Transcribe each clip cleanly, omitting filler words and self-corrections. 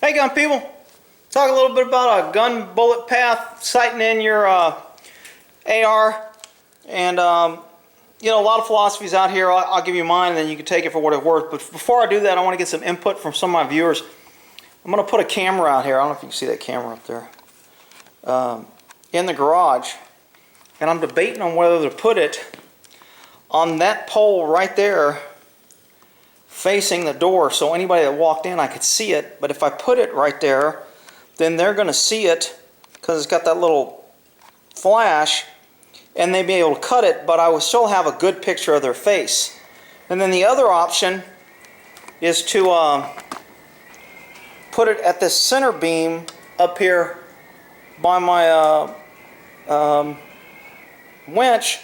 Hey gun people, talk a little bit about a gun bullet path sighting in your AR, and you know, a lot of philosophies out here. I'll give you mine and then you can take it for what it's worth. But before I do that, I want to get some input from some of my viewers. I'm going to put a camera out here. I don't know if you can see that camera up there, in the garage, and I'm debating on whether to put it on that pole right there facing the door, so anybody that walked in, I could see it. But if I put it right there, then they're going to see it because it's got that little flash, and they'd be able to cut it, but I would still have a good picture of their face. And then the other option is to put it at this center beam up here by my winch,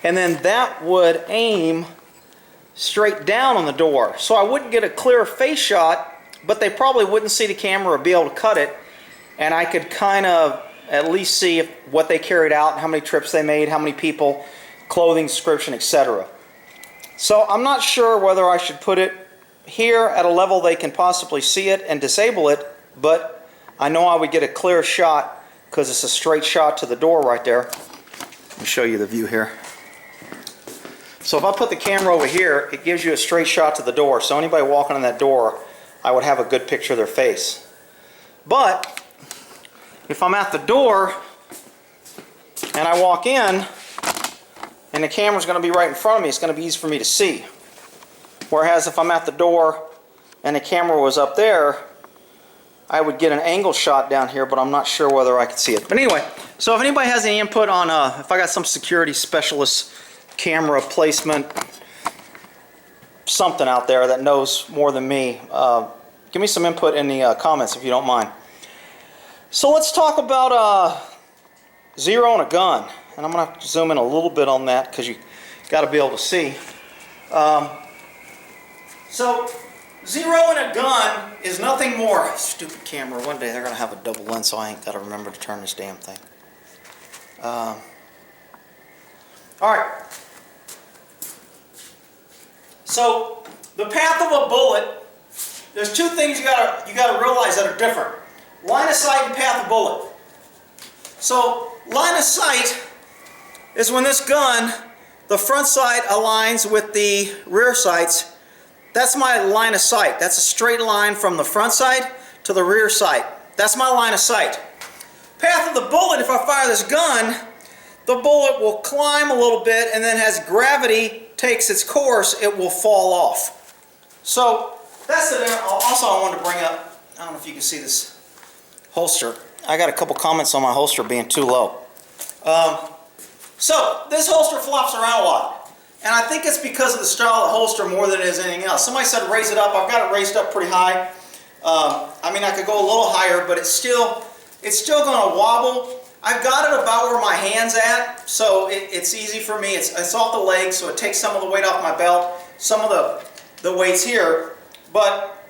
and then that would aim straight down on the door, so I wouldn't get a clear face shot, but they probably wouldn't see the camera or be able to cut it, and I could kind of at least see what they carried out, how many trips they made, how many people, clothing description, etc. So I'm not sure whether I should put it here at a level they can possibly see it and disable it, but I know I would get a clear shot because it's a straight shot to the door right there. Let me show you the view here. So if I put the camera over here, it gives you a straight shot to the door. So anybody walking in that door, I would have a good picture of their face. But if I'm at the door and I walk in and the camera's going to be right in front of me, it's going to be easy for me to see. Whereas if I'm at the door and the camera was up there, I would get an angle shot down here, but I'm not sure whether I could see it. But anyway, so if anybody has any input on if I got some security specialist camera placement, something out there that knows more than me, give me some input in the comments if you don't mind. So let's talk about zero on a gun, and I'm going to have to zoom in a little bit on that because you got to be able to see. So zero in a gun is nothing more. Stupid camera, one day they're going to have a double lens, so I ain't got to remember to turn this damn thing. Alright, so the path of a bullet, there's two things you gotta realize that are different. Line of sight and path of bullet. So line of sight is when this gun, the front sight aligns with the rear sights. That's my line of sight. That's a straight line from the front sight to the rear sight. That's my line of sight. Path of the bullet, if I fire this gun, the bullet will climb a little bit, and then as gravity takes its course, it will fall off. So that's it. Also, I wanted to bring up, I don't know if you can see this holster. I got a couple comments on my holster being too low. So this holster flops around a lot, and I think it's because of the style of the holster more than it is anything else. Somebody said raise it up. I've got it raised up pretty high. I mean, I could go a little higher, but it's still going to wobble. I've got it about where my hand's at, so it's easy for me. It's off the leg, so it takes some of the weight off my belt, some of the weight's here, but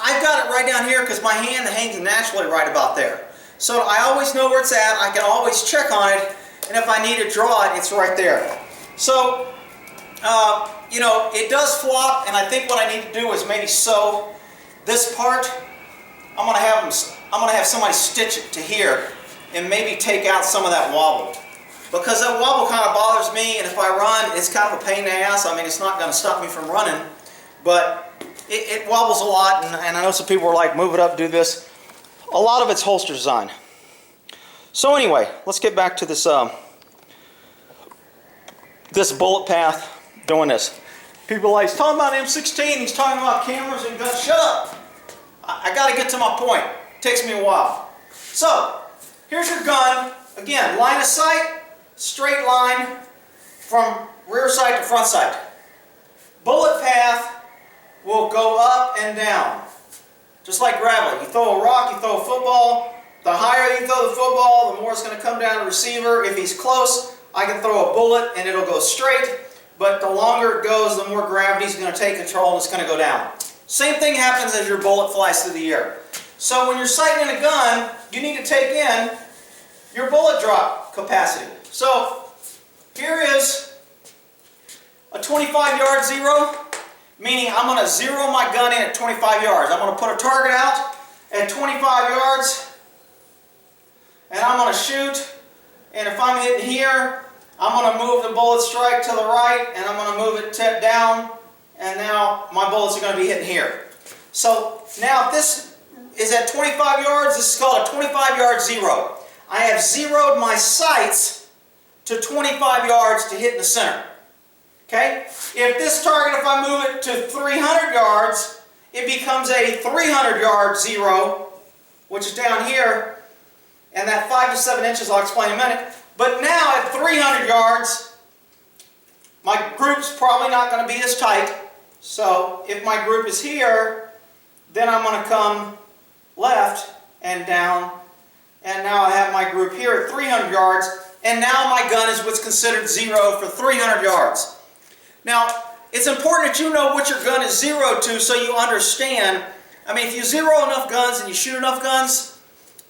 I've got it right down here because my hand hangs naturally right about there. So I always know where it's at. I can always check on it, and if I need to draw it, it's right there. So, you know, it does flop, and I think what I need to do is maybe sew this part. I'm gonna have somebody stitch it to here and maybe take out some of that wobble, because that wobble kind of bothers me, and if I run, it's kind of a pain in the ass. I mean, it's not going to stop me from running, but it wobbles a lot, and I know some people are like, move it up, do this. A lot of it's holster design. So anyway, let's get back to this this bullet path, doing this. People are like, he's talking about M16, he's talking about cameras and guns. Shut up! I got to get to my point. It takes me a while. So here's your gun. Again, line of sight, straight line from rear sight to front sight. Bullet path will go up and down, just like gravity. You throw a rock, you throw a football. The higher you throw the football, the more it's going to come down to the receiver. If he's close, I can throw a bullet and it'll go straight. But the longer it goes, the more gravity is going to take control and it's going to go down. Same thing happens as your bullet flies through the air. So when you're sighting in a gun, you need to take in your bullet drop capacity. So here is a 25-yard zero, meaning I'm going to zero my gun in at 25 yards. I'm going to put a target out at 25 yards, and I'm going to shoot, and if I'm hitting here, I'm going to move the bullet strike to the right, and I'm going to move it down, and now my bullets are going to be hitting here. So now if this is at 25 yards, this is called a 25-yard zero. I have zeroed my sights to 25 yards to hit in the center. Okay? If this target, if I move it to 300 yards, it becomes a 300-yard zero, which is down here, and that 5 to 7 inches I'll explain in a minute. But now at 300 yards, my group's probably not going to be as tight. So if my group is here, then I'm going to come left and down, and now I have my group here at 300 yards, and now my gun is what's considered zero for 300 yards. Now, it's important that you know what your gun is zeroed to so you understand. I mean, if you zero enough guns and you shoot enough guns,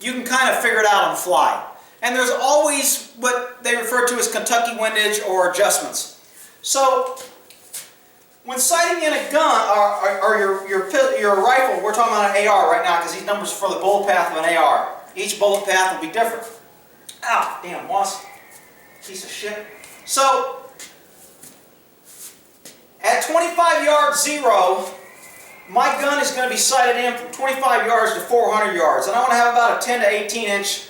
you can kind of figure it out on the fly. And there's always what they refer to as Kentucky windage or adjustments. So, when sighting in a gun, or your rifle, we're talking about an AR right now because these numbers are for the bullet path of an AR. Each bullet path will be different. Ow, damn wasp. Piece of shit. So, at 25 yards zero, my gun is going to be sighted in from 25 yards to 400 yards. And I want to have about a 10 to 18 inch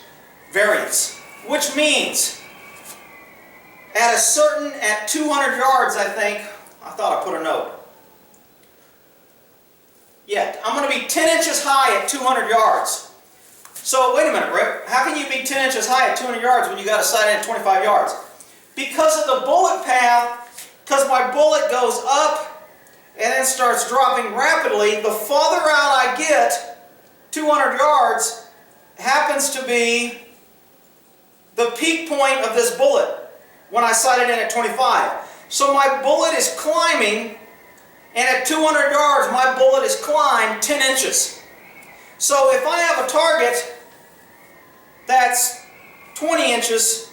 variance. Which means, at 200 yards, I think, I thought I put a note. Yeah, I'm going to be 10 inches high at 200 yards. So, wait a minute, Rick. How can you be 10 inches high at 200 yards when you got a sight in at 25 yards? Because of the bullet path, because my bullet goes up and then starts dropping rapidly, the farther out I get, 200 yards, happens to be the peak point of this bullet when I sight it in at 25. So my bullet is climbing, and at 200 yards, my bullet is climbed 10 inches. So if I have a target that's 20 inches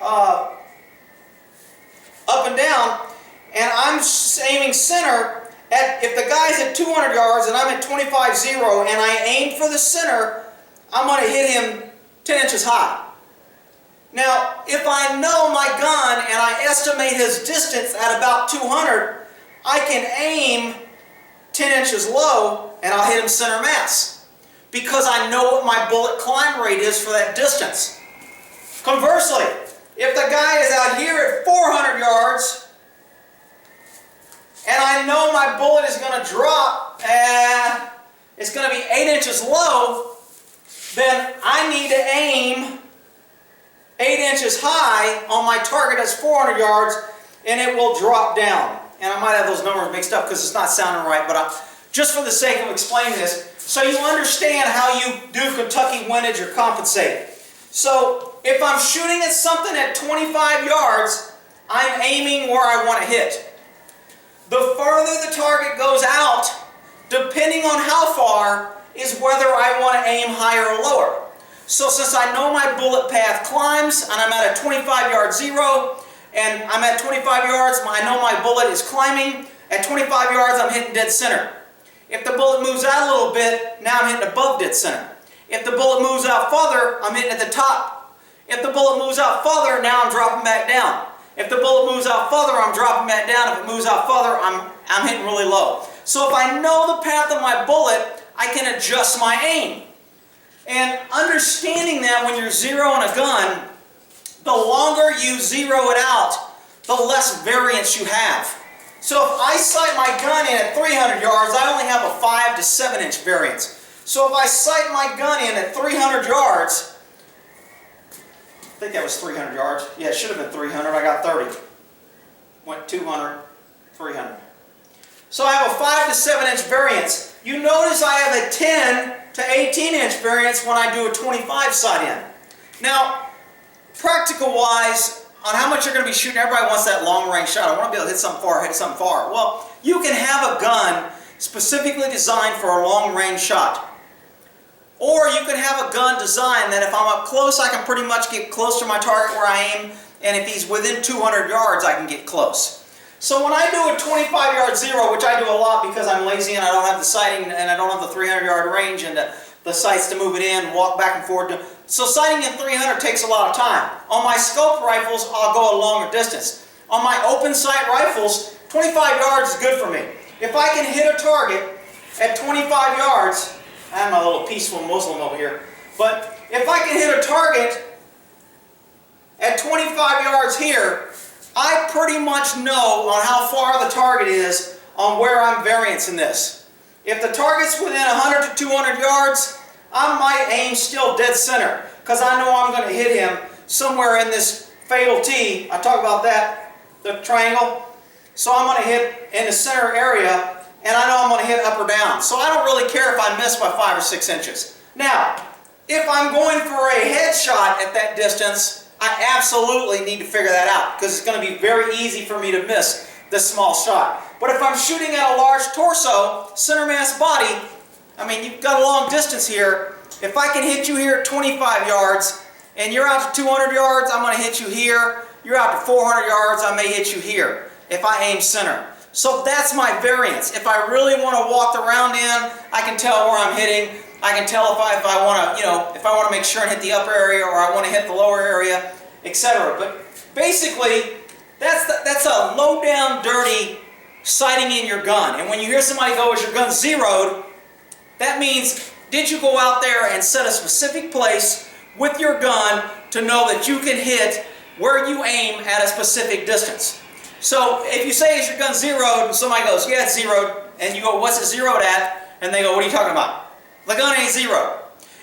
up and down, and I'm aiming center, if the guy's at 200 yards and I'm at 25-0 and I aim for the center, I'm going to hit him 10 inches high. Now, if I know my gun and I estimate his distance at about 200, I can aim 10 inches low and I'll hit him center mass because I know what my bullet climb rate is for that distance. Conversely, if the guy is out here at 400 yards and I know my bullet is going to drop, it's going to be 8 inches low, then I need to aim 8 inches high on my target that's 400 yards, and it will drop down. And I might have those numbers mixed up because it's not sounding right, but just for the sake of explaining this, so you understand how you do Kentucky windage or compensate. So if I'm shooting at something at 25 yards, I'm aiming where I want to hit. The farther the target goes out, depending on how far, is whether I want to aim higher or lower. So since I know my bullet path climbs, and I'm at a 25-yard zero, and I'm at 25 yards, I know my bullet is climbing. At 25 yards, I'm hitting dead center. If the bullet moves out a little bit, now I'm hitting above dead center. If the bullet moves out farther, I'm hitting at the top. If the bullet moves out farther, now I'm dropping back down. If the bullet moves out farther, I'm dropping back down. If it moves out farther, I'm hitting really low. So if I know the path of my bullet, I can adjust my aim. And understanding that when you're zeroing a gun, the longer you zero it out, the less variance you have. So if I sight my gun in at 300 yards, I only have a 5 to 7 inch variance. So if I sight my gun in at 300 yards, I think that was 300 yards. Yeah, it should have been 300. I got 30. Went 200, 300. So I have a 5 to 7 inch variance. You notice I have a 10 to 18 inch variance when I do a 25 sight in. Now, practical wise, on how much you're going to be shooting, everybody wants that long range shot. I want to be able to hit something far, hit something far. Well, you can have a gun specifically designed for a long range shot. Or you can have a gun designed that if I'm up close, I can pretty much get close to my target where I aim, and if he's within 200 yards, I can get close. So when I do a 25-yard zero, which I do a lot because I'm lazy and I don't have the sighting and I don't have the 300-yard range and the sights to move it in, walk back and forth. So sighting in 300 takes a lot of time. On my scope rifles, I'll go a longer distance. On my open sight rifles, 25 yards is good for me. If I can hit a target at 25 yards, I have my little peaceful Muslim over here, but if I can hit a target at 25 yards here, I pretty much know on how far the target is on where I'm variancing this. If the target's within 100 to 200 yards, I might aim still dead center because I know I'm going to hit him somewhere in this fatal T. I talk about that, the triangle. So I'm going to hit in the center area and I know I'm going to hit up or down. So I don't really care if I miss by 5 or 6 inches. Now, if I'm going for a headshot at that distance, I absolutely need to figure that out because it's going to be very easy for me to miss this small shot. But if I'm shooting at a large torso, center mass body, I mean, you've got a long distance here. If I can hit you here at 25 yards and you're out to 200 yards, I'm going to hit you here. You're out to 400 yards, I may hit you here if I aim center. So that's my variance. If I really want to walk the round in, I can tell where I'm hitting. I can tell if I want to, if I want to make sure and hit the upper area or I want to hit the lower area, etc. But basically, that's a low down, dirty sighting in your gun. And when you hear somebody go, "Is your gun zeroed?" that means did you go out there and set a specific place with your gun to know that you can hit where you aim at a specific distance. So if you say, "Is your gun zeroed?" and somebody goes, "Yeah, it's zeroed," and you go, "What's it zeroed at?" and they go, "What are you talking about?" The gun ain't zeroed.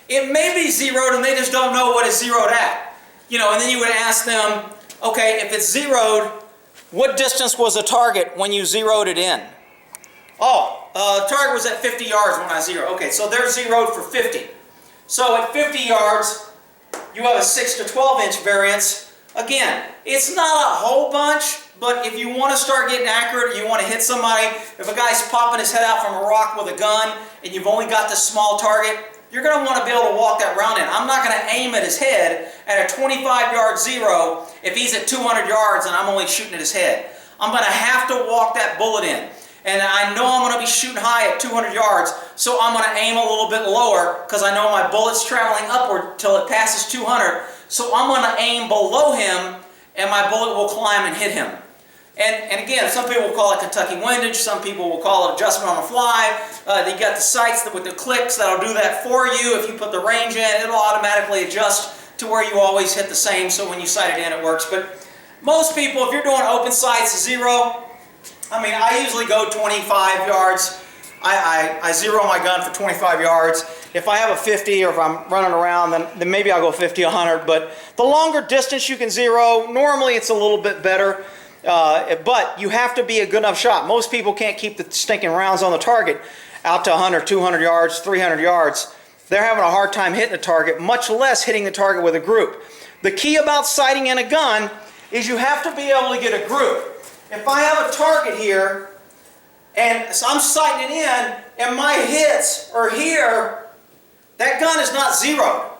It may be zeroed and they just don't know what it's zeroed at. And then you would ask them, okay, if it's zeroed, what distance was the target when you zeroed it in? Oh, the target was at 50 yards when I zeroed. Okay, so they're zeroed for 50. So at 50 yards, you have a 6 to 12 inch variance. Again, it's not a whole bunch, but if you want to start getting accurate, you want to hit somebody, if a guy's popping his head out from a rock with a gun and you've only got this small target, you're going to want to be able to walk that round in. I'm not going to aim at his head at a 25-yard zero if he's at 200 yards and I'm only shooting at his head. I'm going to have to walk that bullet in. And I know I'm going to be shooting high at 200 yards, so I'm going to aim a little bit lower because I know my bullet's traveling upward till it passes 200. So I'm going to aim below him and my bullet will climb and hit him. And again, some people will call it Kentucky Windage, some people will call it adjustment on the fly. You got the sights with the clicks that'll do that for you. If you put the range in, it'll automatically adjust to where you always hit the same, so when you sight it in, it works. But most people, if you're doing open sights, zero, I mean, I usually go 25 yards. I zero my gun for 25 yards. If I have a 50 or if I'm running around, then maybe I'll go 50, 100. But the longer distance you can zero, normally it's a little bit better. But you have to be a good enough shot. Most people can't keep the stinking rounds on the target out to 100, 200 yards, 300 yards. They're having a hard time hitting the target, much less hitting the target with a group. The key about sighting in a gun is you have to be able to get a group. If I have a target here, and so I'm sighting it in, and my hits are here, that gun is not zeroed.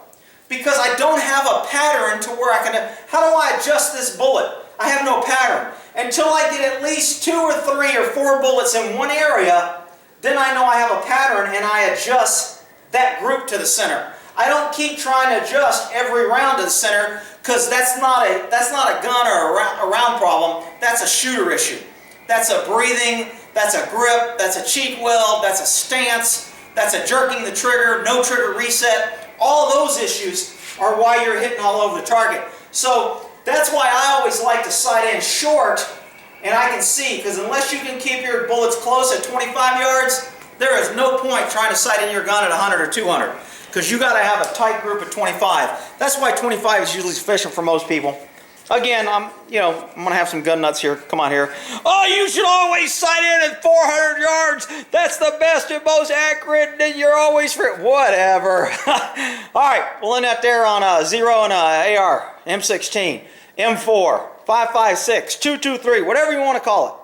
Because I don't have a pattern to where I can, how do I adjust this bullet? I have no pattern. Until I get at least 2 or 3 or 4 bullets in one area, then I know I have a pattern and I adjust that group to the center. I don't keep trying to adjust every round to the center because that's not a gun or a round problem. That's a shooter issue. That's a breathing, that's a grip, that's a cheek weld, that's a stance, that's a jerking the trigger, no trigger reset. All those issues are why you're hitting all over the target. So that's why I always like to sight in short and I can see, because unless you can keep your bullets close at 25 yards, there is no point trying to sight in your gun at 100 or 200 because you got to have a tight group at 25. That's why 25 is usually sufficient for most people. Again, I'm going to have some gun nuts here. Come on here. Oh, you should always sight in at 400 yards. That's the best and most accurate. Then you're always for whatever. All right, we'll end that there on a 0 and a AR, M16, M4, 5.56, 223, whatever you want to call it.